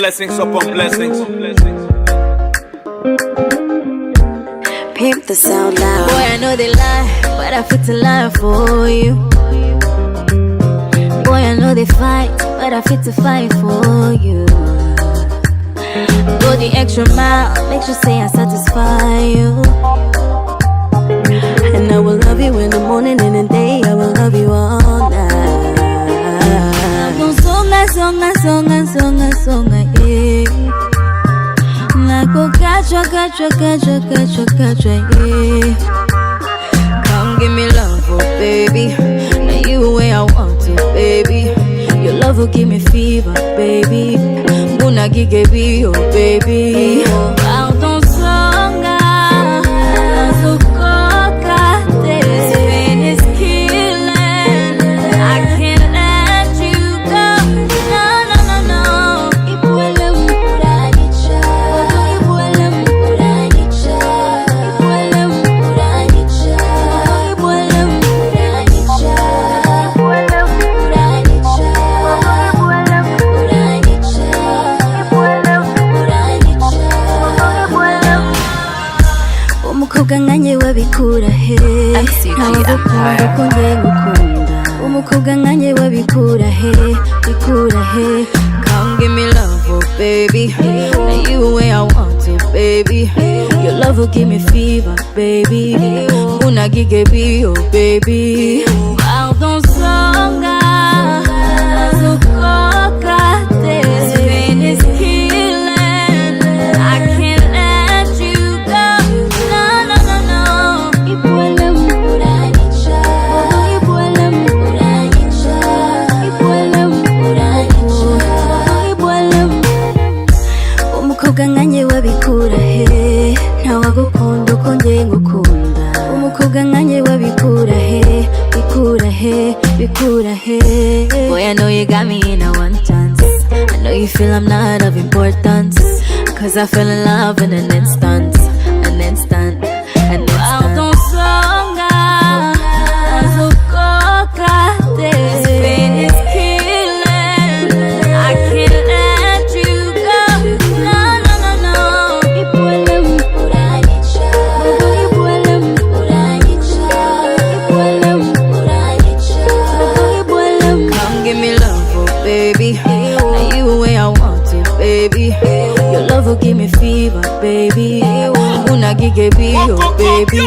Blessings upon blessings. Pimp the sound loud. Boy, I know they lie, but I fit to lie for you. Boy, I know they fight, but I fit to fight for you. Go the extra mile, make sure say I satisfy you. And I will love you in the morning and in the day. I will love you all night. Songa, yeah. Nako kachwa, yeah. Come give me love, oh baby. Now you way I want to, baby. Your love will give me fever, baby. Muna gigebi, oh baby. Pardon songa, sukoka, this pain is killing. I can't let you go. No. Ipuele mpuranicha, ipuele mpuranicha, ipuele mpuranicha, ipuele mpuranicha, ipuele mpuranicha, ipuele mpuranicha, ipuele mpuranicha, ipuele. Umukobwa nkanye wabikura he? Ntawagukunda ko ngiye gukunda. Umukobwa nkanye wabikura he? Bikura he? Come give me love, oh baby. Now you way I want to, baby. Your love will give me fever, baby. Una gigebi, oh baby. Pardon songa, sukoka, this pain is killing. I can't let you go. No. Ipuele mpuranicha, ipuele mpuranicha, ipuele mpuranicha, ipuele mpuranicha. Umukobwa nkanye wabikura he? Ntawagukunda uko ngiye ngukunda. Umukobwa nkanye wabikura he? Bikura he? Boy, I know you got me in a one chance. I know you feel I'm not of importance, cause I fell in love in an instant. Pardon songa, sukoka, this pain is killing. I can't let you go. No. Ipuele mpuranicha, ipuele mpuranicha, ipuele mpuranicha, ipuele mpuranicha. Come give me love, oh baby. Now you way I want to, baby. Your love will give me fever, baby. Una gigebi, oh baby.